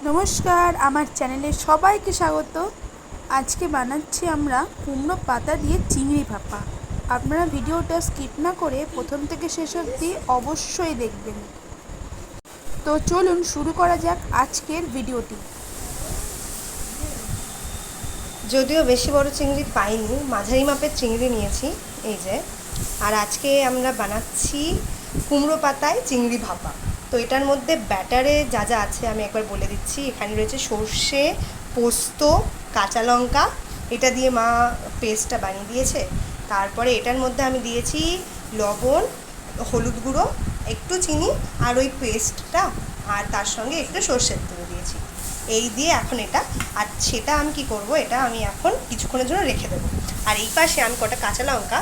নমস্কার, আমার চ্যানেলে সবাইকে স্বাগত। আজকে বানাচ্ছি আমরা কুমড়ো পাতা দিয়ে চিংড়ি ভাপা। আপনারা ভিডিওটা স্কিপ না করে প্রথম থেকে শেষ অবধি অবশ্যই দেখবেন। তো চলুন শুরু করা যাক আজকের ভিডিওটি। যদিও বেশি বড় চিংড়ি পাইনি, মাঝারি মাপের চিংড়ি নিয়েছি এই যে। আর আজকে আমরা বানাচ্ছি কুমড়ো পাতায় চিংড়ি ভাপা। তো এটার মধ্যে ব্যাটারে যা যা আছে আমি একবার বলে দিচ্ছি। এখানে রয়েছে সর্ষে, পোস্ত, কাঁচা লঙ্কা, এটা দিয়ে মা পেস্টটা বানিয়ে দিয়েছে। তারপরে এটার মধ্যে আমি দিয়েছি লবণ, হলুদ গুঁড়ো, একটু চিনি আর ওই পেস্টটা, আর তার সঙ্গে একটু সর্ষের তেল দিয়েছি। এই দিয়ে এখন এটা, আর সেটা আমি কি করব, এটা আমি এখন কিছুক্ষণের জন্য রেখে দেবো। আর এই পাশে আমি কটা কাঁচা লঙ্কা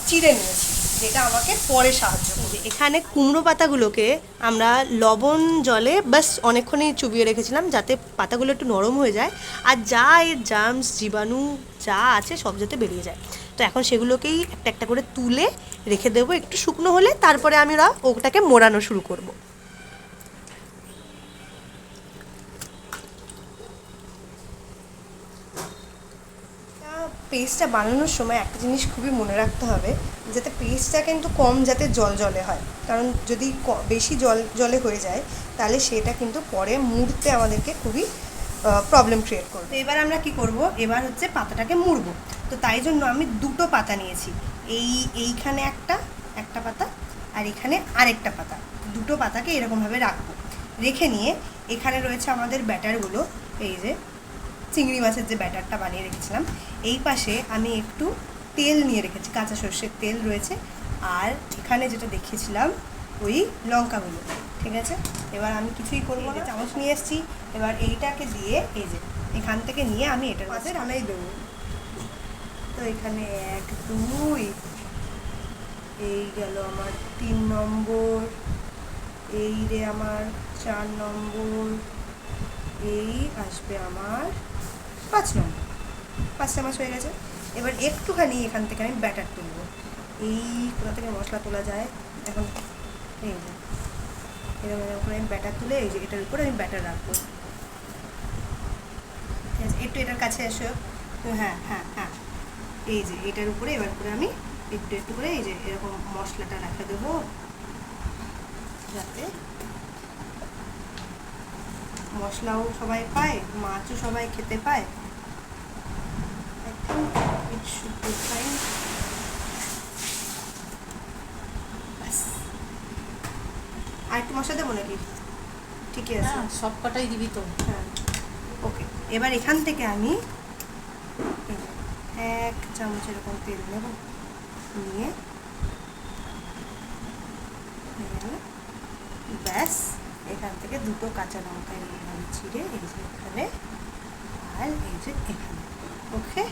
চিড়ে নিয়েছি, যেটা আমাকে পরে সাহায্য করবে। এখানে কুমড়ো পাতাগুলোকে আমরা লবণ জলে বাস অনেকক্ষণই চুবিয়ে রেখেছিলাম, যাতে পাতাগুলো একটু নরম হয়ে যায় আর যা এর জার্মস জীবাণু যা আছে সব যাতে বেরিয়ে যায়। তো এখন সেগুলোকেই একটা একটা করে তুলে রেখে দেবো একটু শুকনো হলে, তারপরে আমরা ওটাকে মোড়ানো শুরু করব। পেস্টটা বানানোর সময় একটা জিনিস খুবই মনে রাখতে হবে, যাতে পেস্টটা কিন্তু কম যাতে জল জলে হয়, কারণ যদি বেশি জল জলে হয়ে যায় তাহলে সেটা কিন্তু পরে মুড়তে আমাদেরকে খুবই প্রবলেম ক্রিয়েট করবে। এবার আমরা কি করব, এবার হচ্ছে পাতাটাকে মুড়বো। তো তাই জন্য আমি দুটো পাতা নিয়েছি, এইখানে একটা পাতা আর এখানে আরেকটা পাতা। দুটো পাতাকে এরকমভাবে রাখবো, রেখে নিয়ে এখানে রয়েছে আমাদের ব্যাটারগুলো, এই যে চিংড়ি মাছের যে ব্যাটারটা বানিয়ে রেখেছিলাম। এই পাশে আমি একটু তেল নিয়ে রেখেছি, কাঁচা সর্ষের তেল রয়েছে, আর এখানে যেটা দেখিয়েছিলাম ওই লঙ্কাগুলো। ঠিক আছে, এবার আমি কিছুই করবো না, চামচ নিয়ে এসেছি। এবার এইটাকে দিয়ে এই যে এখান থেকে নিয়ে আমি এটার মাঝে ঢালাই দেবো। তো এখানে 1 2, এই গেল আমার 3 নম্বর, এই রে আমার 4 নম্বর, এই আসবে আমার 5 নম্বর। 5 চামচ হয়ে গেছে। এবার একটুখানি এখান থেকে আমি ব্যাটার তুলবো। এই কোথা থেকে মশলা তোলা যায় এখন, এই যে এরকম করে আমি ব্যাটার তুলে এই যে এটার উপরে আমি ব্যাটার রাখবো। ঠিক আছে, একটু এটার কাছে এসো। হ্যাঁ হ্যাঁ হ্যাঁ, এই যে এটার উপরে এবার করে আমি একটু একটু করে এই যে এরকম মশলাটা রেখে দেবো, যাতে মশলাও সবাই পায়, মাছও সবাই খেতে পায়। It should be fine. আর একটু মশলা দেবো নাকি? ঠিকই আছে, সব কটাই দিবি তো? হ্যাঁ, ওকে। এবার এখান থেকে আমি 1 চামচ এরকম তেল নেব, নিয়ে ব্যাস এখান থেকে দুটো কাঁচা লঙ্কা এরকম ছিঁড়ে এই যে এখানে আর এই যে এখানে। ওকে,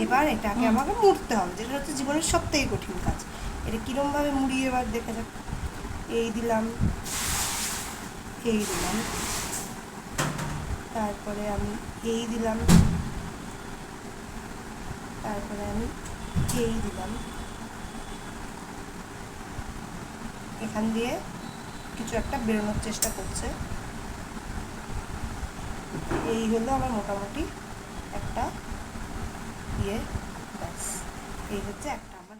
এবার এটাকে আমাকে মুড়তে হবে, যেটা হচ্ছে জীবনের সবথেকে কঠিন কাজ। এটা কীরমভাবে মুড়িয়ে এবার দেখা যাক। এই দিলাম, এই দিলাম, তারপরে আমি এই দিলাম, তারপরে আমি এই দিলাম। এখান দিয়ে কিছু একটা বেরোনোর চেষ্টা করছে। এই হলো আমার মোটামুটি একটা ইয়ে, ব্যাস এই হচ্ছে একটা আমার।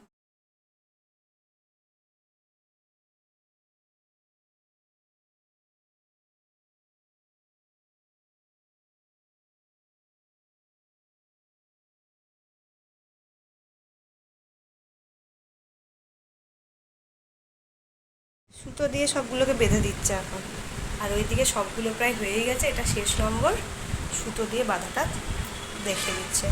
সুতো দিয়ে সবগুলোকে বেঁধে দিচ্ছে এখন, আর ওইদিকে সবগুলো প্রায় হয়েই গেছে। এটা শেষ নম্বর, সুতো দিয়ে বাঁধাটা দেখে দিচ্ছে।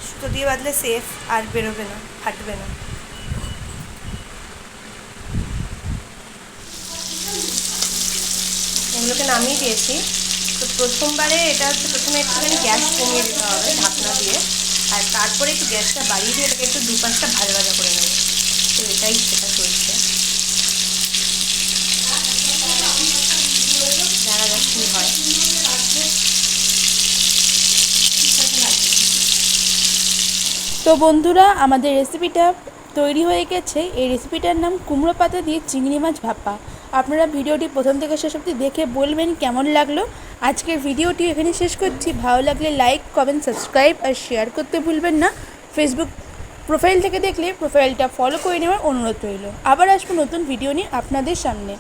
সুতো দিয়ে বাঁধলে সেফ, আর বেরোবে না, ফাটবে না। এগুলোকে নামিয়ে দিয়েছি। তো প্রথমবারে এটা হচ্ছে প্রথমে একটুখানি গ্যাস কমিয়ে দিতে হবে ঢাকনা দিয়ে, আর তারপরে একটু গ্যাসটা বাড়িয়ে দিয়ে এটাকে একটু দুপাশটা ভাজা ভাজা করে নেবে। তো এটাই সেটা চলছে, দেখা যাক কী হয়। তো বন্ধুরা, আমাদের রেসিপিটা তৈরি হয়ে গেছে। এই রেসিপিটার নাম কুমড়ো পাতা দিয়ে চিংড়ি মাছ ভাপা। আপনারা ভিডিওটি প্রথম থেকে শেষ অবধি দেখে বলবেন কেমন লাগলো। আজকের ভিডিওটি এখানে শেষ করছি। ভালো লাগলে লাইক, কমেন্ট, সাবস্ক্রাইব আর শেয়ার করতে ভুলবেন না। ফেসবুক প্রোফাইল থেকে দেখলে প্রোফাইলটা ফলো করে নেওয়ার অনুরোধ রইল। আবার আসবো নতুন ভিডিও নিয়ে আপনাদের সামনে।